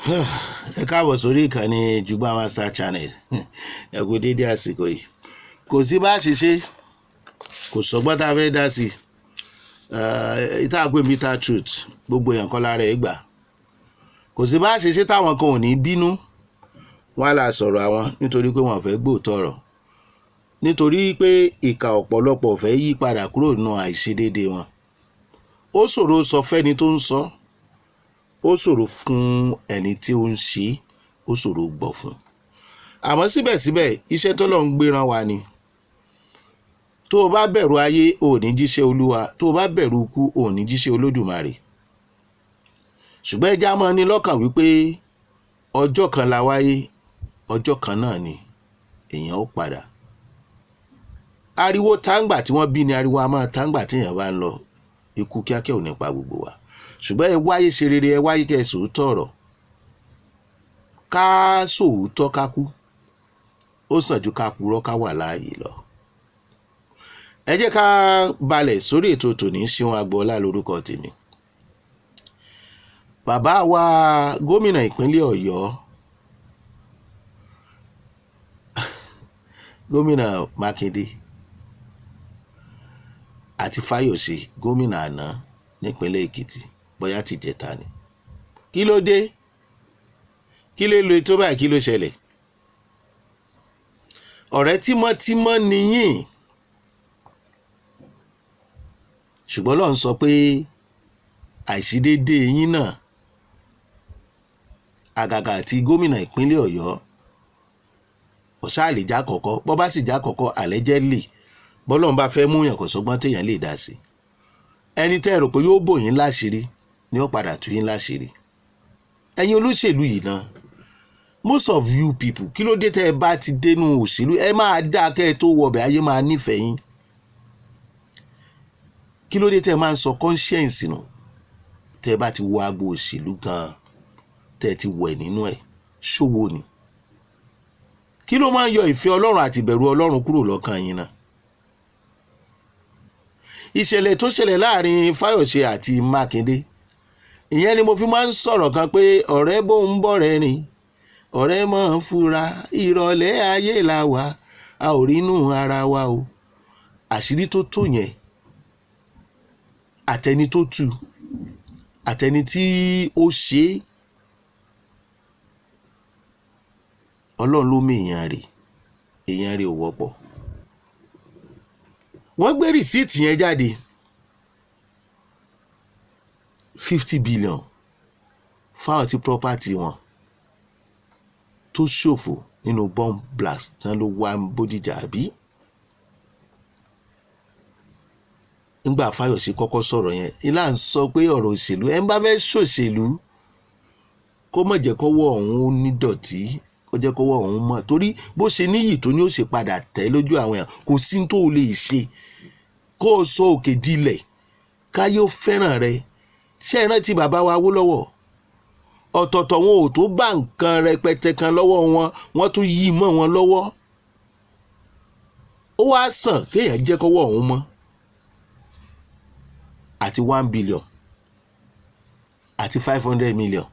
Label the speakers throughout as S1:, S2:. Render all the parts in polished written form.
S1: ẹ káàbọ̀ sórí ìkànnì Jugba Master Channel. Ẹ kú dédé àsìkò yìí. Kò sí bá ṣe ṣe, kò sọ́gbọ́n tá a fẹ́ dá sí i. Ìta àgbẹ̀ bitter truth gbogbo èèyàn kan lára ẹ̀ gbà. Kò sí bá ṣe ṣe táwọn kan ò ní bínú wọn á là sọ̀rọ̀ àwọn nítorí pé wọn fẹ́ gbóòótọ́ ọ̀rọ̀. Nítorí pé ìkà ọ̀pọ̀lọpọ̀ fẹ́ yí padà kúrò nínú àìṣedéédé wọn. Ó ṣòro sọ fẹ́ni tó ń sọ, ó ṣòro fún ẹni tí ó ń ṣe, ó ṣòro gbọ́ fún. Àmọ́ síbẹ̀síbẹ̀ iṣẹ́ t'Ọlọ́run gbéran wa ni. Tó o bá bẹ̀rù ayé ò ní jíṣẹ́ Olúwa, tó o bá bẹ̀rù ikú ò ní jíṣẹ́ Olódùmarè. Ṣùgbọ́n ẹja máa ní lọ́kàn wípé ọjọ́ kan la wáyé, ọjọ́ kan náà ni èèyàn ó padà. Ariwo táǹgbà tí wọ́n bí ni ariwo a máa táǹgbà tí èèyàn bá ń lọ. Ikú kíákíá ò ní pa gbogbo wa. Ṣùgbọ́n ẹ wáyé ṣe rere, ẹ wáyé kẹ́ ẹ sòótọ́ ọ̀rọ̀. Ká sòótọ́ ká kú, ó sàn ju ká purọ́ ká wà láàyè lọ. Ẹ jẹ́ ká balẹ̀ sórí ètò tòní. Ṣeun Agboola lórúkọ tèmi. Bàbá wa gómìnà ìpínlẹ̀ Ọ̀yọ́, gómìnà Mákindé àti Fáyọ̀ṣe gómìnà àná nípínlẹ̀ Èkìtì, bóyá ti jẹta ni. Kí ló dé? Kí ló lo ètò báyìí? Kí ló ṣẹlẹ̀? Ọ̀rẹ́ tímọ́tímọ́ nìyín, ṣùgbọ́n Ọlọ́run sọ pé àìṣedéédé yín náà, àgàgà àti gómìnà ìpínlẹ̀ Ọ̀yọ́, ọ̀ṣà lè já kọ̀kọ́, bọ́ bá sì já kọ̀kọ́ allegedly, bọ́lọ́run bá fẹ́ múyàn kò sọ́gbọ́n téèyàn lè dá sí. Ẹni tẹ́ ẹ rò pé yóò bò yín láṣìírí ni ó padà tú yín láṣìírí. Ẹ̀yin olóṣèlú yìí náà, most of you people, kí ló dé tẹ́ ẹ bá ti dénú òṣèlú ẹ máa dá kẹ́ ẹ tó wọbẹ̀ ayé máa nífẹ̀ẹ́ yín? Kí ló dé tẹ́ ẹ máa ń sọ conscience nù tẹ́ ẹ bá ti wọ agbo òṣèlú gan-an, tẹ́ ẹ ti wẹ̀ nínú ẹ̀? Ṣòwò ni. Kí ló máa ń yọ ìfẹ́ Ọlọ́run àti ìbẹ̀rù Ọlọ́run kúrò lọ́kàn yín náà? Ìṣẹ̀lẹ̀ tó ṣẹlẹ̀ láàrin Fáyọ̀ṣe àti Mákindé, ìyẹn ni mo fi máa ń sọ̀rọ̀ kan pé ọ̀rẹ́ bó ń bọ̀ rẹ̀ rìn, ọ̀rẹ́ mọ̀ ń fura, ìrọ̀lẹ́ ayé la wà, a ò rínú ara wa o. Àṣírí tó tó yẹn, àtẹni tó tú, àtẹni tí ó ṣe é, Ọlọ́run ló mú èèyàn rẹ̀ ò wọ́pọ̀. Wọ́n gbé rìsíìtì yẹn jáde, 50 billion fáwọn tí property wọn tó ṣòfò nínú bomb blast tán ló wá Bódìjà àbí? Nígbà Fáyọ̀ṣe kọ́kọ́ sọ̀rọ̀ yẹn, ilá ń sọ pé ọ̀rọ̀ òṣèlú, ẹ ń bá fẹ́ ṣòṣèlú kó má jẹ́ kọ́wọ́ ọ̀hún ó ní dọ̀tí, kó jẹ́ kọ́wọ́ ọ̀hún mọ́, torí bó ṣe níyì tó ní ó ṣe padà tẹ́ lójú àwọn èèyàn. Kò sí tó lè ṣe kó o sọ òkè dilẹ̀ káyé ó fẹ́ràn rẹ. Ṣé ẹ rántí bàbá wa Awólọ́wọ̀? Ọ̀tọ̀ọ̀tọ̀ wọn ò tó bá nǹkan rẹpẹtẹ kan lọ́wọ́ wọn, wọ́n tún yí mọ́ wọn lọ́wọ́. Ó wá sàn kéèyàn jẹ́ kọ́wọ́ ọ̀hún mọ́. Àti 1 billion àti 500 million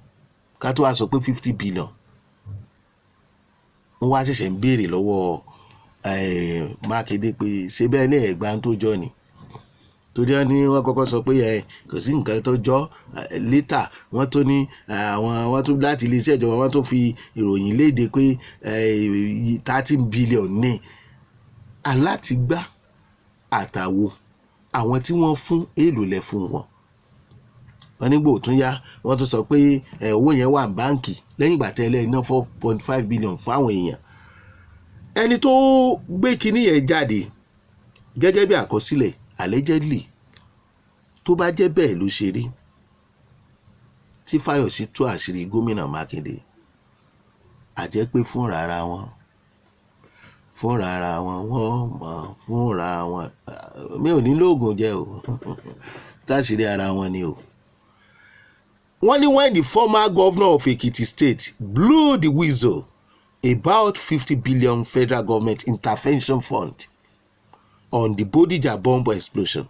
S1: ká tó wá sọ pé 50 billion. Wọ́n wá ṣẹ̀ṣẹ̀ ń béèrè lọ́wọ́ Mákindé pé ṣé bẹ́ẹ̀ ní ẹ̀gbá tó jọ ni? Torí wọ́n kọ́kọ́ sọ pé kò sí nǹkan tó jọ. Later wọ́n tó ní wọ́n tó láti iléeṣẹ́ ìjọba wọ́n tó fi ìròyìn léde pé 13 billion ní alátigbá àtàwo àwọn tí wọ́n fún èèlò lẹ̀ fún wọn. Wọ́n nígbà òtún yá wọ́n tún sọ pé owó yẹn wà báǹkì lẹ́yìn ìgbà tẹ́lẹ̀ iná 4.5 billion fáwọn èèyàn. Ẹni tó gbé kinní yẹn jáde gẹ́gẹ́ bí àkọsílẹ̀ allegedly, tó bá jẹ́ bẹ́ẹ̀ ló ṣe rí, tí Fáyọ̀ṣe tú àṣírí gómìnà Mákindé, a jẹ́ pé fúnra ara wọn wọ́n mọ̀ fúnra wọn. Mi ò ní lóògùn jẹ́ o táṣírí ara wọn ni o. Wọ́n ní when the former governor of Ekiti State blew the whistle about 50 billion federal government intervention fund on the Bódìjà bomb explosion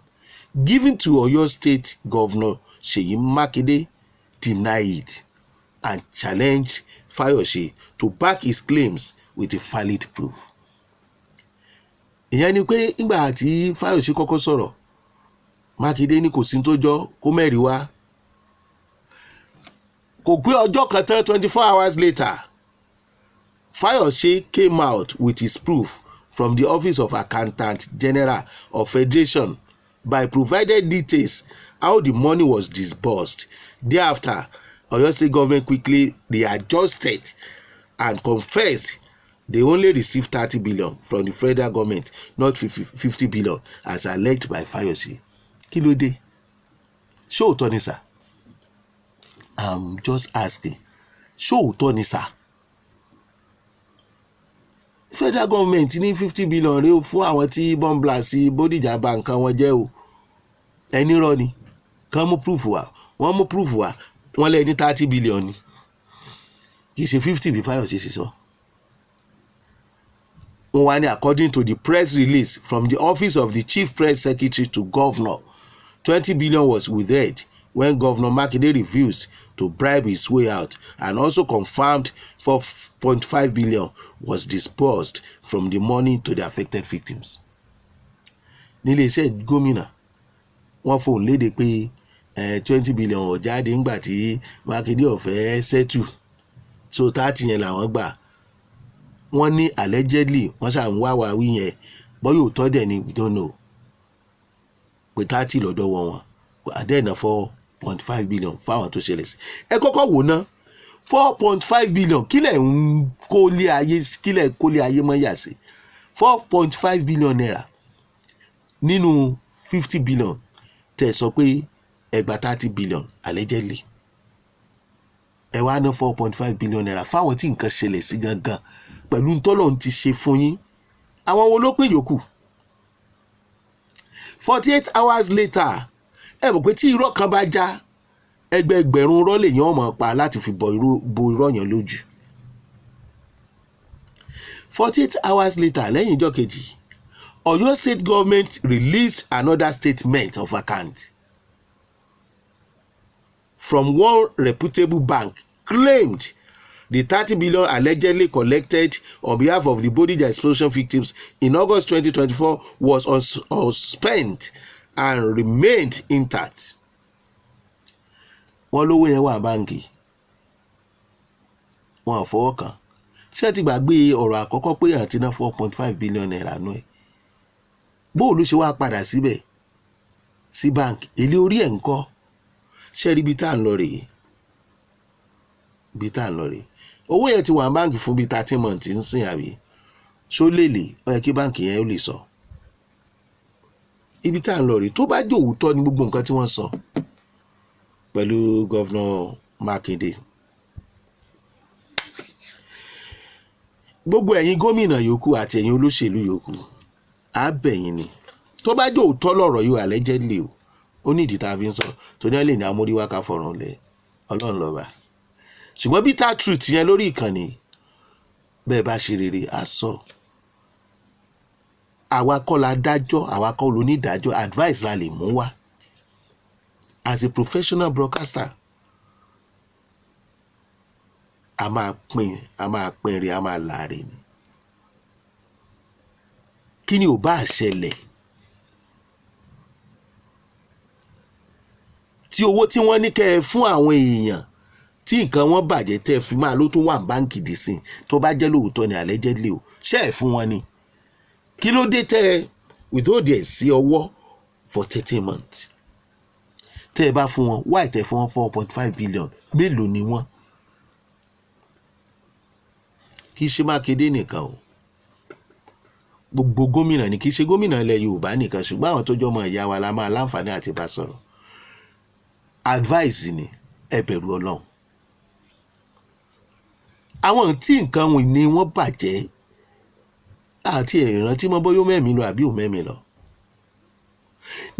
S1: given to Oyo State Governor Seyi Makinde, deny it. and challenged Fayose to back his claims with a valid proof. Ìyẹn ni pé nígbà tí Fayose kọ́kọ́ sọ̀rọ̀, Mákindé ní kò sí tó jọ kó mẹ́rin wá. Kò pé ọjọ́ kan tán 24 hours later, Fayose came out with his proof from the Office of Accountant General of Federation by provided details how the money was disbursed. Thereafter, Oyo State government quickly readjusted and confessed they only received 30 billion from the federal government, not 50 billion as alleged by Fayose. Kí ló dé? Ṣé òótọ́ ni sà? I'm just asking. Ṣé òótọ́ ni sà? Federal government ní 50 billion rèé fún àwọn tí bomb blast Bódìjà bà nǹkan wọn jẹ́ o. Ẹni rọ́ ni. Kàn mú proof wá. Wọ́n mú proof wá. Wọ́n lé ní 30 billion ni. Kì í ṣe 50 bí Fayose ṣe sọ. Wọ́n wá ní according to the press release from the office of the chief press secretary to governor, 20 billion was withheld when Governor Makinde refused to bribe his way out, and also confirmed 4.5 billion was disbursed from the money to the affected victims. Nílé iṣẹ́ Gomina, wọ́n fòun léde pé 20 billion ó jáde ńgbà tí Makinde ó fẹ́ settle, so 30 yẹn làwọn gbà. Wọ́n ní allegedly wọ́n ṣà ń wá wí yẹn, bóyá òótọ́ dẹ̀ ni we don't know. Pé 30 lọ́dọ̀ wọn àdẹ́nà 4.5 billion fáwọn tó ṣẹlẹ̀ sí. Ẹ kọ́kọ́ wò ná 4.5 billion kílẹ̀ ń kólé ayé mọ́ yà sí 4.5 billion naira nínú 50 billion tẹ̀ sọ pé ẹgbà 30 billion allegedly. Ẹ wá ná 4.5 billion naira fáwọn tí nǹkan ṣẹlẹ̀ sí gangan pẹ̀lú ntọ́lọ́run ti ṣe fún yín. Àwọn wo ló pè yòókù? 48 hours later, ẹ mọ̀ pé tí irọ́ kan bá já, ẹgbẹẹgbẹ̀rún irọ́ lèyàn ọmọ pa láti fi bo irọ́ yẹn lójú. 48 hours later, lẹ́yìn ìjọ́ kejì, Oyo State government released another statement of account from one reputable bank, claimed the 30 billion allegedly collected on behalf of the Bódìjà explosion victims in August 2024 was unspent and remained intact. Wọ́n lówó yẹn wà báǹkì, wọ́n àfọwọ́ kàn. Ṣé ti gbàgbé ọ̀rọ̀ àkọ́kọ́ pé àti ná 4.5 billion naira nú ẹ̀? Bóòlù ṣe wá padà síbẹ̀ sí báǹkì, èlé orí ẹ̀ ń kọ́. Ṣé rí ibi tá à ń lọ rèé? Ibi tá à ń lọ rèé. Owó yẹn ti wà báǹkì fún bíi 13 months ń sìn àbí? Ṣó lélẹ̀ ó yẹ kí báǹkì yẹn ó lè sọ. Ibi tá à ń lọ rèé tó bá jẹ́ òótọ́ ní gbogbo nǹkan tí wọ́n sọ pẹ̀lú Governor Makinde. Gbogbo ẹ̀yin gómìnà yòókù àti ẹ̀yin olóṣèlú yòókù, á bẹ̀yìn ni. Tó bá jẹ́ òótọ́ lọ̀rọ̀ yóò allegedly o, ó ní ìdí tá a fi ń sọ. Tó ní ẹ lè ní amóríwá ká fọ̀rùn lẹ̀ Ọlọ́run lọ́ba. Ṣùgbọ́n bitter truth yẹn lórí ìkànnì bẹ́ẹ̀ bá ṣe rere á sọ. Àwa kọ́ la dájọ́, àwa kọ́ ló ní ìdájọ́, advice la lè mú wá. As a professional broadcaster, a máa pín rè, a máa láre ni. Kí ni ò bá ṣẹlẹ̀? Tí owó tí wọ́n ní kẹ́ ẹ fún àwọn èèyàn tí nǹkan wọn bàjẹ́ tẹ́ fi máa ló tún wà báǹkì dì sí, tó bá jẹ́ lóòótọ́ ni allegedly o, ṣé ẹ̀ fún wọn ni? Kí ló dé tẹ́ withhold ẹ̀ sí ọwọ́ for 30 months? Tẹ́ ẹ bá fún wọn, why tẹ́ fún wọn 4.5 billion? Mélòó ni wọ́n? Kì í ṣe Mákindé nìkan o. Gbogbo gómìnà ni, kì í ṣe gómìnà ilẹ̀ Yorùbá nìkan, ṣùgbọ́n àwọn tó jọmọ ìyá wa la máa láǹfààní àti bá sọ̀rọ̀. Advice ni, ẹ bẹ̀rù Ọlọ́run. Àwọn tí nǹkan wọn ni wọ́n bàjẹ́ àti ìrántí mọ́ bóyá ó mẹ́mí lọ àbí ò mẹ́mí lọ.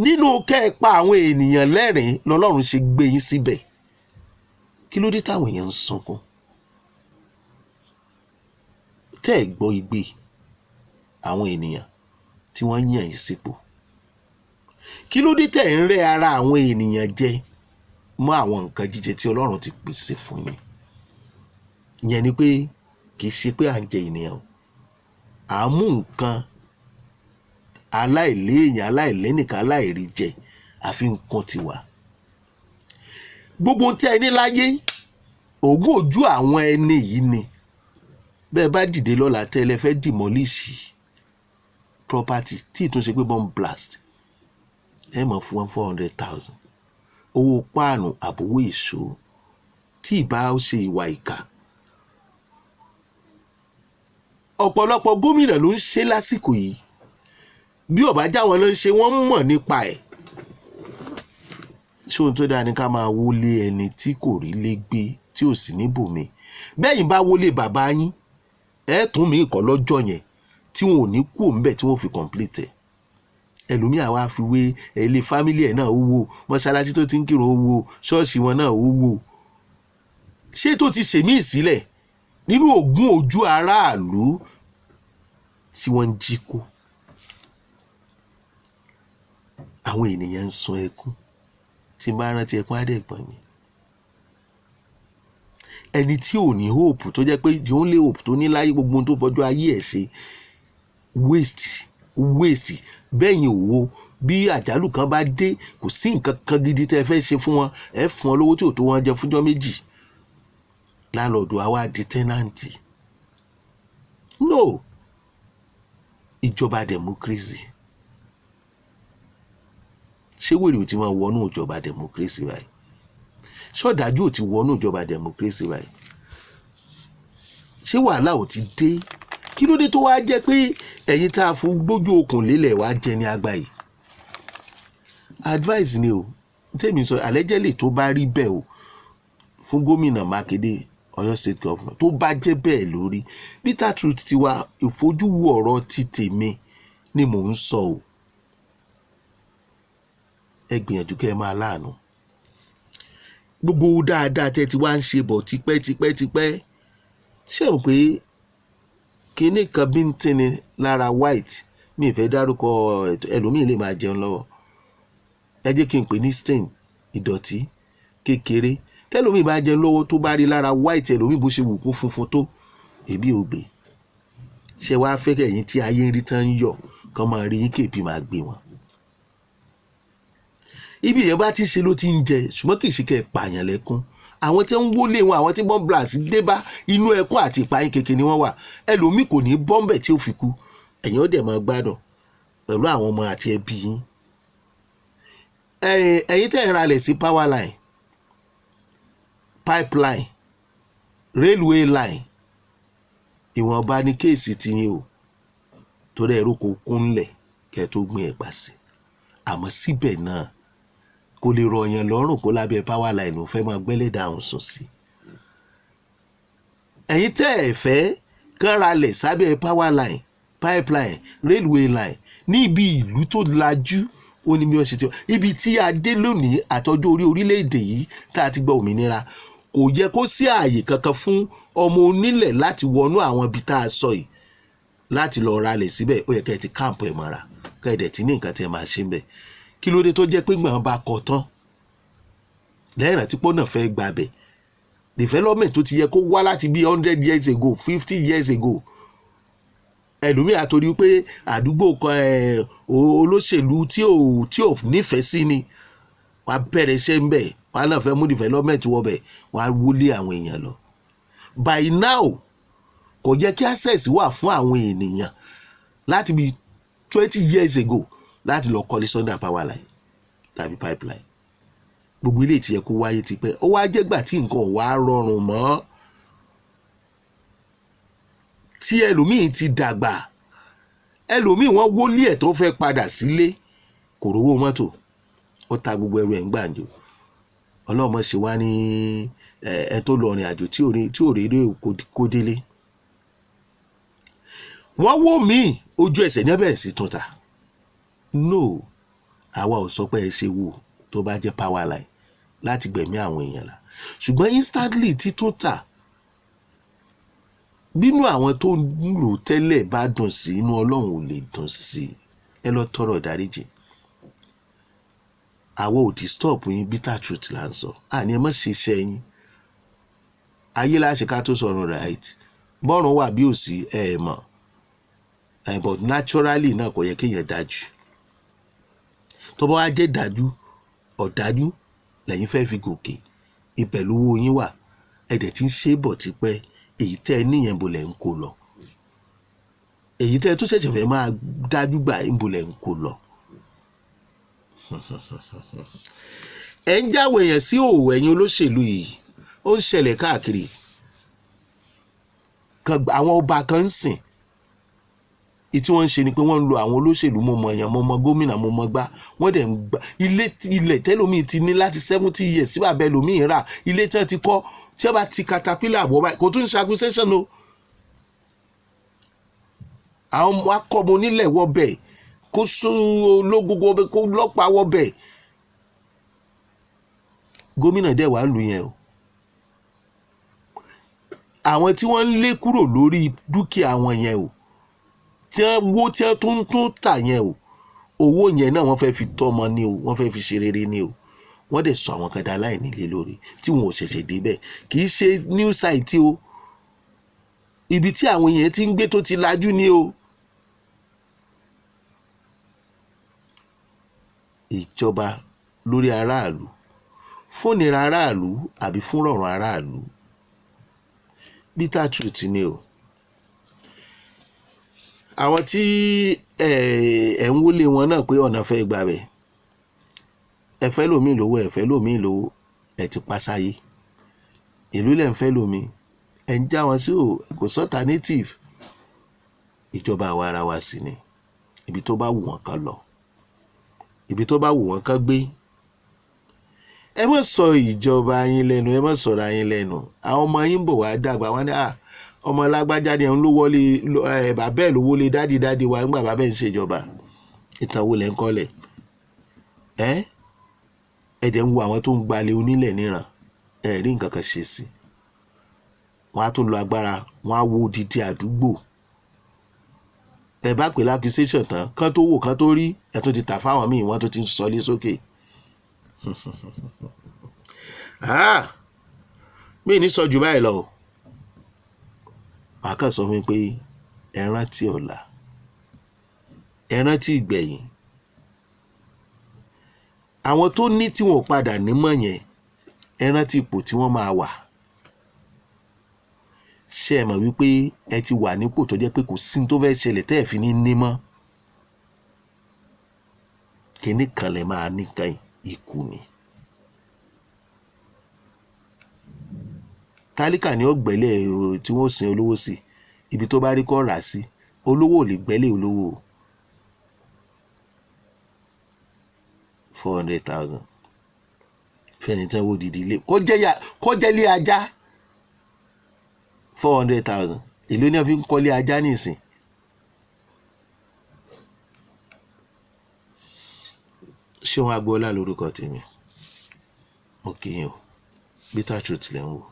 S1: Nínú kẹ́ ẹ pa àwọn ènìyàn lẹ́rìn lọ́lọ́run ṣe gbé yín síbẹ̀. Kí ló dé táwọn èèyàn ń sunkún? Tẹ́ ẹ gbọ́ igbe àwọn ènìyàn tí wọ́n yàn yín sípò. Kí ló dé tẹ́ ẹ ń rẹ́ ara àwọn ènìyàn jẹ mọ́ àwọn nǹkan jíjẹ tí Ọlọ́run ti pèsè fún yín? ìyẹn ni pé kì í ṣe pé à ń jẹ ènìyàn, à ń mú nǹkan aláìléèyàn aláìlẹ́nìkan aláìrí jẹ àfi nǹkan tiwa. Gbogbo tí ẹ ní láyé ògùn ojú àwọn ẹni yìí ni. Bẹ́ẹ̀ bá dìde lọ́la tẹ́lẹ̀ fẹ́ demolish property tí ìtúnṣe pé bomb blast, ẹ mọ̀ fún wọn 400,000 owó páànù àbówó èso tí ìbá ṣe ìwà ìkà. Ọ̀pọ̀lọpọ̀ gómìnà ló ń ṣe lásìkò yìí, bí ọ̀bá jáwọn ló ń ṣe, wọ́n mọ̀ nípa ẹ̀. Ṣé ohun tó dáa ni ká máa wọlé ẹni tí kò rí lé gbé tí ò sí níbòmí? Bẹ́yìn bá wọlé bàbá yín, ẹ tún mí kọ́ lọ́jọ́ yẹn tí wọn ò ní kú òǹbẹ̀ tí wọ́n fi complete ẹ̀. Ẹlòmíà wá fi wé ilé fámílì ẹ̀ náà ó wò, mọ́ṣáláṣí tó ti ń kírun ó wò, ṣọ́ọ̀ṣì wọn náà ó wò. Ṣé tó ti ṣèmí ìsílẹ̀ nínú ògùn ojú aráàlú tí wọ́n ń jí kó? Àwọn ènìyàn ń sun ẹkún, tí bá rántí ẹkún adẹ́gbọ̀n mi. Ẹni tí ò ní hope, tó jẹ́ pé the only hope tó ní láyé, gbogbo ohun tó fọjú ayé ẹ̀ ṣe waste. Bẹ́yìn òwò bí àjálù kan bá dé, kò sí nǹkan kan gidi tẹ́ fẹ́ ṣe fún wọn, ẹ fún wọn lówó tí ò tó wọn jẹ fúnjọ́ méjì. Láńlọ́ọ̀dù á wá di tẹ́nàǹtì. No, ìjọba democracy. Ṣé wèrè ò ti máa wọnú ìjọba democracy báyìí? Ṣọ́dájú ò ti wọnú ìjọba democracy báyìí? Ṣé wàhálà ò ti dé? Kí ló dé tó wá jẹ́ pé ẹ̀yin tá a fún gbójú okùn lélẹ̀ wá jẹ ní àgbà yìí? Advice ni o, tèmi sọ allegedly tó bá rí bẹ́ẹ̀ o fún gómìnà Mákindé, Ọ̀yọ́ state governor, tó bá jẹ́ bẹ́ẹ̀ lórí, bitter truth ti wá, ìfojúwo ọ̀rọ̀ ti tèmi ni mò ń sọ o. Ẹ gbìyànjú kẹ́ ẹ máa láàánú. Gbogbo dáadáa tẹ́ ti wá ń ṣe bọ̀ tipẹ́. Ṣé o pé kíní kan bíntín ni lára white, mi ì fẹ́ dárúkọ ẹlòmíì lè máa jẹun lọ́wọ́, ẹ jẹ́ kí n pè ní stain, ìdọ̀tí kékeré. Tẹ́lòmíì bá jẹun lọ́wọ́ tó bá rí lára white ẹlòmíì bó ṣe wù kó funfun tó, èbí ò gbé. Ṣé wàá fẹ́ kẹ́yìn tí ayé ń rí tán ń yọ̀ kán máa rí yín kéèpì máa gbé wọn? Ibi yẹn bá ti ṣe ló ti ń jẹ, ṣùgbọ́n kì í ṣe kẹ́ ẹ pààyàn lẹ́kún. Àwọn tí ń wọlé wọn, àwọn tí bomb blast dé bá, inú ẹkún àti ìpayín kékeré ni wọ́n wà. Ẹlòmíì kò ní bọ́m̀bẹ̀ tí ó fi kú, ẹ̀yin ó dẹ̀ máa gbádùn pẹ̀lú àwọn ọmọ àti ẹbí yín. Ẹ̀yin tẹ́ ẹ̀ ralẹ̀ sí power line, pipeline, railway line, ìwọ̀nba ní kéèsì ti yín o, torí ẹ̀rọ kò kúnlẹ̀ kẹ́ tó gbìn ẹ̀pà sí. Àmọ́ síbẹ̀ náà kò lè rọ̀yàn lọ́rùn kó lábẹ́ power line ló fẹ́ máa gbẹ́lẹ̀ dáhùn sùn sí. Ẹ̀yin tẹ́ ẹ̀ fẹ́ kán ralẹ̀ sábẹ́ power line, pipeline, railway line ní ibi ìlú tó lajú, ó ní bí wọ́n ṣe ti wá. Ibi tí a dé lónìí àtọ́jú orílẹ̀-èdè yìí tá a ti gba òmìnira, kò yẹ kó sí ààyè kankan fún ọmọ onílẹ̀ láti wọnú àwọn ibi tá a sọ yìí láti lọ ralẹ̀ síbẹ̀. Ó yẹ kẹ́ ẹ ti káàmpù ẹ̀ mọ́ra, kẹ́ ẹ dẹ̀ ti ní nǹkan tí ẹ máa ṣe ń bẹ̀. Kí ló dé tó jẹ́ pé gbọ̀n bá kọ tán lẹ́yìn tí pọ́nà fẹ́ gbàbẹ̀? Development tó ti yẹ kó wá láti bí 100 years ago, 50 years ago, ẹlòmíì àtòrí pé àdúgbò kan olóṣèlú tí ò nífẹ̀ẹ́ sí ni wà á bẹ̀rẹ̀ iṣẹ́ ń bẹ̀, wà á náà fẹ́ mú development wọ bẹ̀, wà á wọlé àwọn èèyàn lọ. By now kò jẹ́ kí access wà fún àwọn ènìyàn láti bí 20 years ago láti lọ kọ́lé sọ́ndà power line tàbí pipeline. Gbogbo ilé tí yẹ kó wáyé ti pẹ́, ó wá jẹ́gbà tí nǹkan ò wá rọrùn mọ́, tí ẹlòmíì ti dàgbà, ẹlòmíì wọ́n wólé ẹ̀ tó fẹ́ padà sílé, kò rówó mọ́tò, ó ta gbogbo ẹrù ẹ̀ ń gbàǹjo. Ọlọ́mọ ṣe wá ní ẹ tó lọ rìn àjò tí ò rí kó délé. Wọ́n wó míì, ojú ẹsẹ̀ ní ọbẹ̀rẹ̀ sí tún ta. No, àwa ò sọ pé ẹ ṣe wò tó bá jẹ́ power line láti gbẹ̀mí àwọn èèyàn la, ṣùgbọ́n instantly títún ta, bínú àwọn tó ń lò tẹ́lẹ̀ bá dùn sí, inú Ọlọ́run ò lè dùn sí. Ẹ lọ tọrọ ìdáríjì. Àwa ò ti stop yín, bitter truth là ń sọ. Àní ẹ má ṣe iṣẹ́ yín. ayé láṣẹ ká tó sọ̀rọ̀ right bọ́ọ̀rùn wà bí òsì mọ̀ but naturally náà kò yẹ kéèyàn dájú tó bá wá jẹ́ dájú ọ̀dájú lẹ́yìn fẹ́ fi gòkè ibẹ̀ lówó yín wà ẹ̀dẹ̀ tí ń ṣe bọ̀ tipẹ́ èyí tẹ́ ẹ níyẹn bò lẹ̀ ń kó lọ èyí tẹ́ ẹ tó ṣẹ̀ṣẹ̀ fẹ́ máa dájú gbà ń bò lẹ̀ ń kó lọ. ẹ ń jáwọ́ èèyàn sí òwò ẹ̀yin olóṣèlú yìí ó ń ṣẹlẹ̀ káàkiri àwọn ọba kan ń sìn tí wọ́n ń ṣe ni pé wọ́n ń lo àwọn olóṣèlú mo mọ̀ èèyàn mo mọ̀ gómìnà mo mọ̀ gbá wọ́n dẹ̀ ń gba ilẹ̀ tẹ́lómi ti ní láti 70 years sí bàbá ẹlòmíì rà ilé tí wọ́n ti kọ́ tí wọ́n bá ti caterpillar bọ̀ báyìí kò tún ṣe accusation o àwọn ọmọ akọ́mọ onílẹ̀ wọ́bẹ̀ kó sún ológun wọ́bẹ̀ kó lọ́pàá wọ́bẹ̀ gómìnà dẹ̀ wá lù yẹn o àwọn tí wọ́n ń lé kúrò lórí dúkìá wọn yẹn o tí wọ́n tí wọ́n tún tà yẹn o owó yẹn náà wọ́n fẹ́ fi tọ́mọ ni o wọ́n fẹ́ fi ṣe rere ni o wọ́n dẹ̀ sọ àwọn kan dá láìní lé lórí tí wọn ò ṣẹ̀ṣẹ̀ débẹ̀ kì í ṣe new site o ibi tí àwọn yẹn ti ń gbé tó ti lajú ni o. ìjọba lórí aráàlú fúnnira aráàlú àbí fún rọ̀rùn aráàlú bitter truth ni o. àwọn tí ẹ̀ ń wọlé wọn náà pé ọ̀nà fẹ́ gbà bẹ̀ ẹ fẹ́ lòmíì lówó ẹ fẹ́ lòmíì lówó ẹ ti pa sáyé ìlú lẹ̀ ń fẹ́ lòmíì ẹ ń já wọn sí o kò sọ́ta native ìjọba àwa ara wa sì ni ibi tó bá wù wọ́n kan lọ ibi tó bá wù wọ́n kan gbé ẹ má sọ ìjọba yín lẹ́nu ẹ má sọ̀rọ̀ yín lẹ́nu àwọn ọmọ yín bò wá dàgbà wọn ní ọmọ lágbájá ni òun ló wọlé bàbá ẹ̀ ló wọlé dádì wa nígbà bàbá ẹ̀ ń ṣèjọba ìtàn wo lẹ̀ ń kọ́lẹ̀ ẹ̀dẹ̀ ń wo àwọn tó ń gbalẹ̀ onílẹ̀ níran ẹ̀ rí nǹkan kan ṣe sí wọ́n á tún lo agbára wọ́n á wo odidi àdúgbò ẹ bá pè lákùsẹ́sàn tán kán tó wò kán tó rí ẹ̀ tó ti tà fáwọn míì wọ́n tó ti sọlé sókè. mi ní sọ jù báyìí lọ màá kàn sọ fún mi pé ẹ rántí ọ̀la ẹ rántí ìgbẹ̀yìn àwọn tó ní tí wọn ò padà nímọ̀ yẹn ẹ rántí ipò tí wọ́n máa wà ṣé ẹ mọ̀ wípé ẹ ti wà nípò tó jẹ́ pé kò sí tó fẹ́ ṣẹlẹ̀ tẹ́ ẹ̀ fi ní nímọ̀ kíní kan lè máa nìkan ikú ni tálíkà ní ọ̀gbẹ́lẹ̀ tí wọ́n sin olówó sí ibi tó bá rí kọ́ rà sí olówó ò lè gbẹ́lẹ̀ olówó 400,000 fẹ́ni tí wọ́n dìde ilé kó jẹ́ ilé ajá 400,000 èló ní wọ́n fi ń kọ́lé ajá nìsín. Ṣé wọn Agboola lórúkọ tèmi mo kì í o bitter truth lẹ́ ń wò.